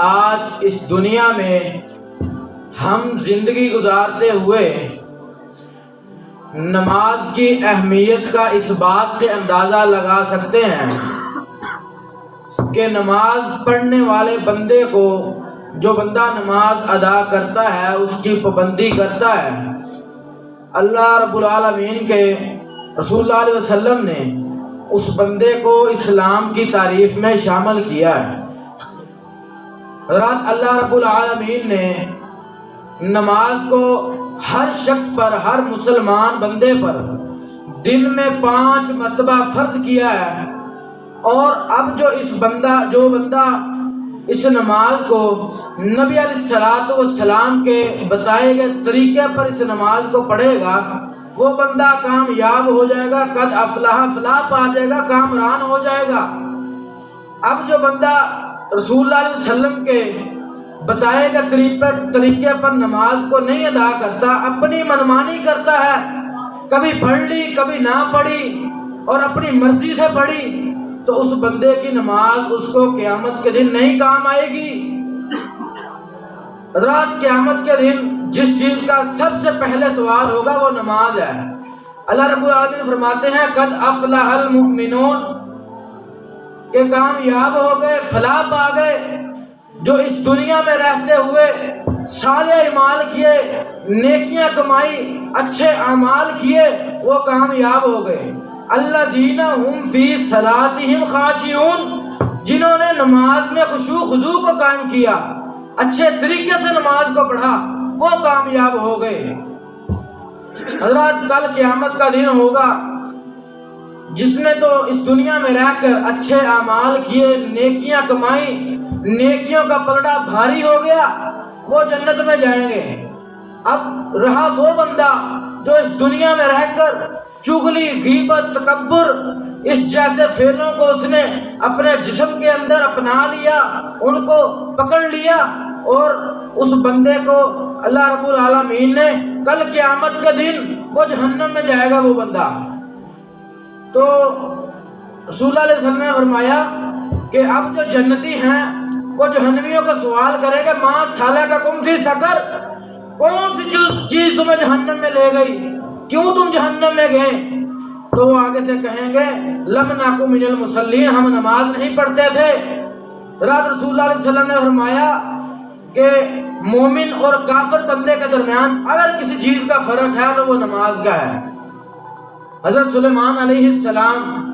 آج اس دنیا میں ہم زندگی گزارتے ہوئے نماز کی اہمیت کا اس بات سے اندازہ لگا سکتے ہیں کہ نماز پڑھنے والے بندے کو، جو بندہ نماز ادا کرتا ہے، اس کی پابندی کرتا ہے، اللہ رب العالمین کے رسول اللہ علیہ وسلم نے اس بندے کو اسلام کی تعریف میں شامل کیا ہے۔ حضرات، اللہ رب العالمین نے نماز کو ہر شخص پر، ہر مسلمان بندے پر دن میں 5 مرتبہ فرض کیا ہے، اور اب جو بندہ اس نماز کو نبی علیہ الصلوۃ والسلام کے بتائے گئے طریقے پر اس نماز کو پڑھے گا، وہ بندہ کامیاب ہو جائے گا، قد افلح، فلاح پا جائے گا، کامران ہو جائے گا۔ اب جو بندہ رسول اللہ علیہ وسلم کے بتائے گئے طریقے پر نماز کو نہیں ادا کرتا، اپنی منمانی کرتا ہے، کبھی پڑھ لی کبھی نہ پڑھی اور اپنی مرضی سے پڑھی، تو اس بندے کی نماز اس کو قیامت کے دن نہیں کام آئے گی۔ رات قیامت کے دن جس چیز کا سب سے پہلے سوال ہوگا وہ نماز ہے۔ اللہ رب العالمین فرماتے ہیں قد افلح المؤمنون، کہ کامیاب ہو گئے، فلاح پا گئے جو اس دنیا میں رہتے ہوئے صالح اعمال کیے، نیکیاں کمائی، اچھے اعمال کیے، وہ کامیاب ہو گئے۔ الذین هم فی صلاتہم خاشعون، جنہوں نے نماز میں خشوع خضوع کو قائم کیا، اچھے طریقے سے نماز کو پڑھا، وہ کامیاب ہو گئے۔ حضرات، کل قیامت کا دن ہوگا، جس نے تو اس دنیا میں رہ کر اچھے اعمال کیے، نیکیاں کمائی، نیکیوں کا پلڑا بھاری ہو گیا، وہ جنت میں جائیں گے۔ اب رہا وہ بندہ جو اس دنیا میں رہ کر چغلی، غیبت، تکبر، اس جیسے فعلوں کو اس نے اپنے جسم کے اندر اپنا لیا، ان کو پکڑ لیا، اور اس بندے کو اللہ رب العالمین نے کل قیامت کا دن وہ جہنم میں جائے گا وہ بندہ۔ تو رسول اللہ علیہ وسلم نے فرمایا کہ اب جو جنتی ہیں وہ جہنمیوں کا سوال کریں گے ماں سالککم فی سقر، کون سی چیز تمہیں جہنم میں لے گئی، کیوں تم جہنم میں گئے؟ تو وہ آگے سے کہیں گے لم نکو من المصلین، ہم نماز نہیں پڑھتے تھے۔ رات رسول اللہ علیہ وسلم نے فرمایا کہ مومن اور کافر بندے کے درمیان اگر کسی چیز کا فرق ہے تو وہ نماز کا ہے۔ حضرت سلیمان علیہ السلام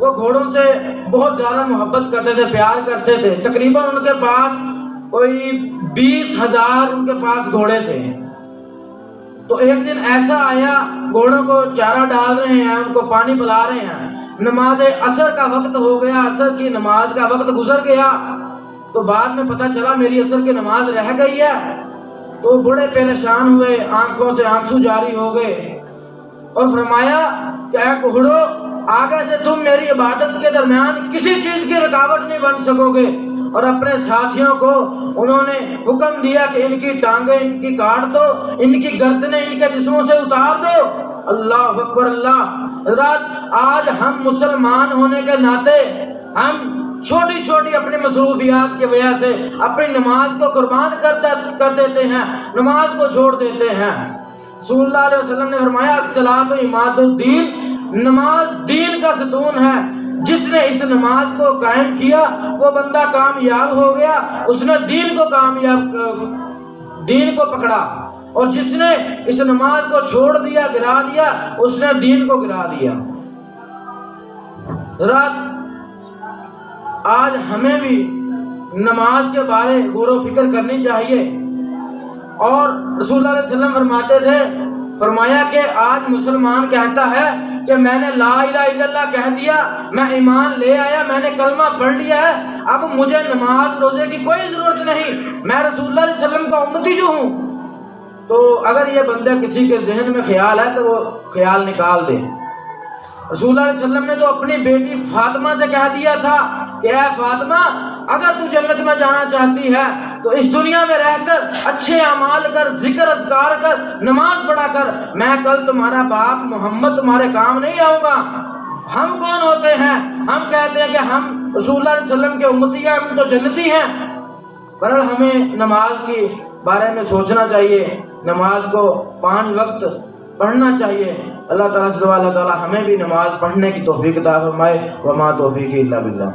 وہ گھوڑوں سے بہت زیادہ محبت کرتے تھے، پیار کرتے تھے، تقریباً ان کے پاس کوئی 20,000 ان کے پاس گھوڑے تھے۔ تو ایک دن ایسا آیا، گھوڑوں کو چارہ ڈال رہے ہیں، ان کو پانی پلا رہے ہیں، نماز عصر کا وقت ہو گیا، عصر کی نماز کا وقت گزر گیا، تو بعد میں پتہ چلا میری عصر کی نماز رہ گئی ہے۔ تو بڑے پریشان ہوئے، آنکھوں سے آنسو جاری ہو گئے، اور فرمایا کہ اے گھوڑو، آگے سے تم میری عبادت کے درمیان کسی چیز کی رکاوٹ نہیں بن سکو گے۔ اور اپنے ساتھیوں کو انہوں نے حکم دیا کہ ان کی ٹانگیں ان کی کاٹ دو، ان کی گردنیں ان کے جسموں سے اتار دو۔ اللہ اکبر اللہ۔ حضرات، آج ہم مسلمان ہونے کے ناطے ہم چھوٹی چھوٹی اپنی مصروفیات کی وجہ سے اپنی نماز کو قربان کر دیتے ہیں، نماز کو چھوڑ دیتے ہیں۔ رسول اللہ علیہ وسلم نے فرمایا الصلاۃ عماد الدین، نماز دین کا ستون ہے، جس نے اس نماز کو قائم کیا وہ بندہ کامیاب ہو گیا، اس نے دین کو پکڑا، اور جس نے اس نماز کو چھوڑ دیا، گرا دیا، اس نے دین کو گرا دیا۔ رات آج ہمیں بھی نماز کے بارے غور و فکر کرنی چاہیے، اور رسول اللہ علیہ وسلم فرماتے تھے، فرمایا کہ آج مسلمان کہتا ہے کہ میں نے لا الہ الا اللہ کہہ دیا، میں ایمان لے آیا، میں نے کلمہ پڑھ لیا ہے، اب مجھے نماز روزے کی کوئی ضرورت نہیں، میں رسول اللہ علیہ وسلم کا امتی جو ہوں۔ تو اگر یہ بندہ کسی کے ذہن میں خیال ہے تو وہ خیال نکال دے۔ رسول اللہ علیہ وسلم نے تو اپنی بیٹی فاطمہ سے کہہ دیا تھا کہ اے فاطمہ، اگر تو جنت میں جانا چاہتی ہے تو اس دنیا میں رہ کر اچھے اعمال کر، ذکر اذکار کر، نماز پڑھا کر، میں کل تمہارا باپ محمد تمہارے کام نہیں آؤں گا۔ ہم کون ہوتے ہیں؟ ہم کہتے ہیں کہ ہم رسول اللہ علیہ وسلم کے امتی ہیں، ہم تو جنتی ہیں۔ بہرحال ہمیں نماز کے بارے میں سوچنا چاہیے، نماز کو 5 وقت پڑھنا چاہیے۔ اللہ تعالیٰ سے دعا، اللہ تعالیٰ ہمیں بھی نماز پڑھنے کی توفیق عطا فرمائے۔ وما توفیقی الا باللہ۔